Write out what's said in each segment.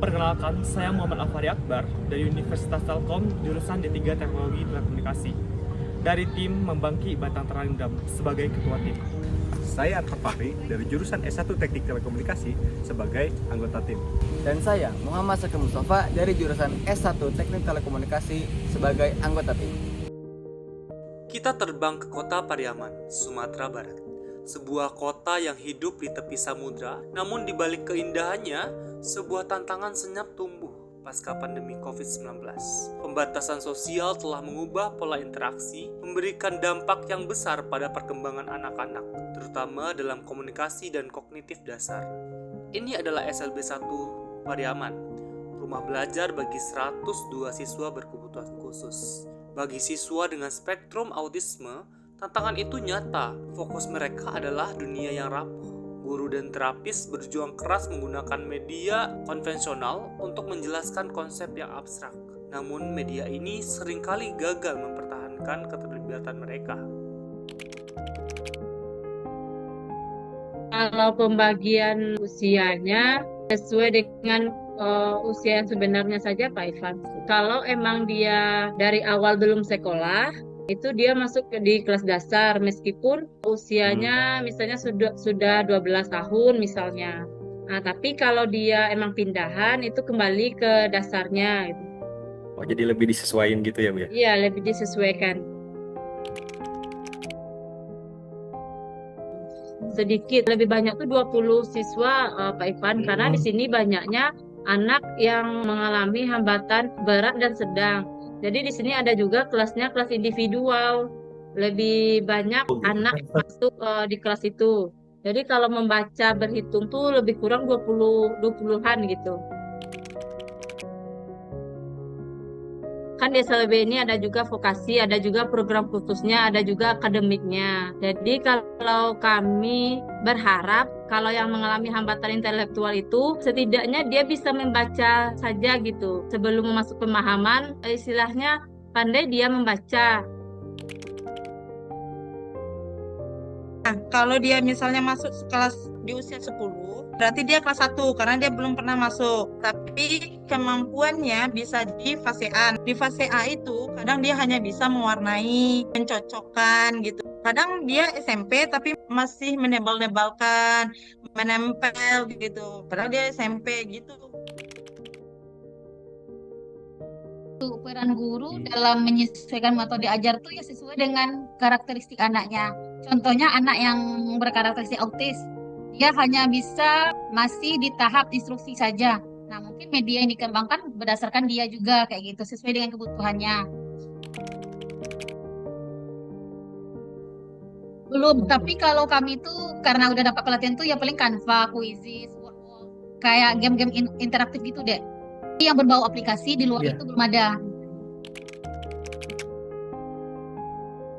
Perkenalkan, saya Muhammad Afari Akbar dari Universitas Telkom, jurusan D3 Teknologi Telekomunikasi. Dari tim Membangki Batang Terangdam sebagai ketua tim. Saya Arfan Fahri dari jurusan S1 Teknik Telekomunikasi sebagai anggota tim. Dan saya Muhammad Saki Mustafa dari jurusan S1 Teknik Telekomunikasi sebagai anggota tim. Kita terbang ke kota Pariaman, Sumatera Barat. Sebuah kota yang hidup di tepi samudra, namun di balik keindahannya, sebuah tantangan senyap tumbuh pasca pandemi COVID-19. Pembatasan sosial telah mengubah pola interaksi, memberikan dampak yang besar pada perkembangan anak-anak, terutama dalam komunikasi dan kognitif dasar. Ini adalah SLB 1 Pariaman, rumah belajar bagi 102 siswa berkebutuhan khusus. Bagi siswa dengan spektrum autisme, tantangan itu nyata. Fokus mereka adalah dunia yang rapuh. Guru dan terapis berjuang keras menggunakan media konvensional untuk menjelaskan konsep yang abstrak. Namun media ini seringkali gagal mempertahankan keterlibatan mereka. Kalau pembagian usianya sesuai dengan usia yang sebenarnya saja Pak Ivan. Kalau emang dia dari awal belum sekolah, itu dia masuk di kelas dasar meskipun usianya misalnya sudah 12 tahun misalnya. Nah, tapi kalau dia emang pindahan itu kembali ke dasarnya gitu. Oh, jadi lebih disesuaikan gitu ya, Bu ya? Iya, lebih disesuaikan. Sedikit lebih banyak tuh 20 siswa Pak Ivan karena di sini banyaknya anak yang mengalami hambatan berat dan sedang. Jadi di sini ada juga kelasnya kelas individual. Lebih banyak anak masuk di kelas itu. Jadi kalau membaca berhitung tuh lebih kurang 20-an gitu. Kan di SLB ini ada juga vokasi, ada juga program khususnya, ada juga akademiknya. Jadi kalau kami berharap kalau yang mengalami hambatan intelektual itu setidaknya dia bisa membaca saja gitu. Sebelum masuk pemahaman, istilahnya pandai dia membaca. Nah, kalau dia misalnya masuk kelas di usia 10, berarti dia kelas 1 karena dia belum pernah masuk. Tapi kemampuannya bisa di fase A. Di fase A itu kadang dia hanya bisa mewarnai, mencocokkan gitu. Kadang dia SMP tapi masih menebal-nebalkan, menempel gitu. Padahal dia SMP gitu. Peran guru dalam menyesuaikan metode ajar tuh ya sesuai dengan karakteristik anaknya. Contohnya anak yang berkarakteristik autis, dia hanya bisa masih di tahap instruksi saja. Nah, mungkin media yang dikembangkan berdasarkan dia juga kayak gitu, sesuai dengan kebutuhannya. Belum, tapi kalau kami tuh karena udah dapat pelatihan tuh ya paling Canva, Quizzes, Wordwall, kayak game-game interaktif gitu deh. Yang berbau aplikasi di luar itu belum ada.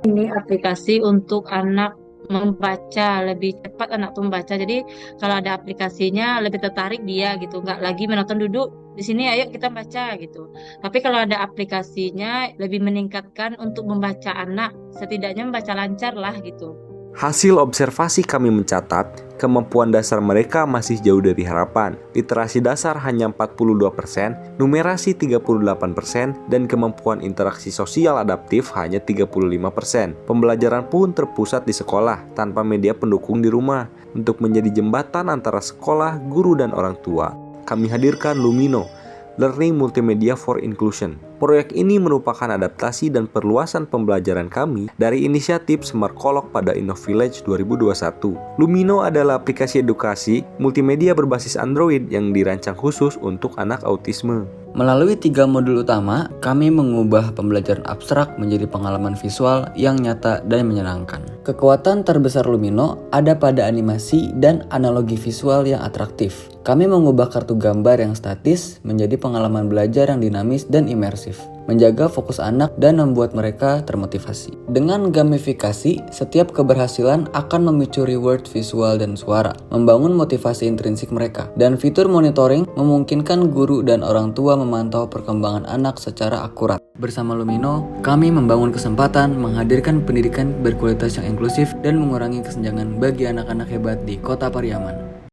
Ini aplikasi untuk anak membaca, lebih cepat anak tuh membaca. Jadi kalau ada aplikasinya lebih tertarik dia gitu, nggak lagi menonton duduk di sini ayo kita baca gitu. Tapi kalau ada aplikasinya lebih meningkatkan untuk membaca anak, setidaknya membaca lancar lah gitu. Hasil observasi kami mencatat, kemampuan dasar mereka masih jauh dari harapan. Literasi dasar hanya 42%, numerasi 38%, dan kemampuan interaksi sosial adaptif hanya 35%. Pembelajaran pun terpusat di sekolah, tanpa media pendukung di rumah. Untuk menjadi jembatan antara sekolah, guru, dan orang tua, kami hadirkan Lumino, Learning Multimedia for Inclusion. Proyek ini merupakan adaptasi dan perluasan pembelajaran kami dari inisiatif Smart Kolok pada InnoVillage 2021. Lumino adalah aplikasi edukasi multimedia berbasis Android yang dirancang khusus untuk anak autisme. Melalui 3 modul utama, kami mengubah pembelajaran abstrak menjadi pengalaman visual yang nyata dan menyenangkan. Kekuatan terbesar Lumino ada pada animasi dan analogi visual yang atraktif. Kami mengubah kartu gambar yang statis menjadi pengalaman belajar yang dinamis dan imersif, menjaga fokus anak dan membuat mereka termotivasi. Dengan gamifikasi, setiap keberhasilan akan memicu reward visual dan suara, membangun motivasi intrinsik mereka. Dan fitur monitoring memungkinkan guru dan orang tua memantau perkembangan anak secara akurat. Bersama Lumino, kami membangun kesempatan menghadirkan pendidikan berkualitas yang inklusif dan mengurangi kesenjangan bagi anak-anak hebat di Kota Pariaman.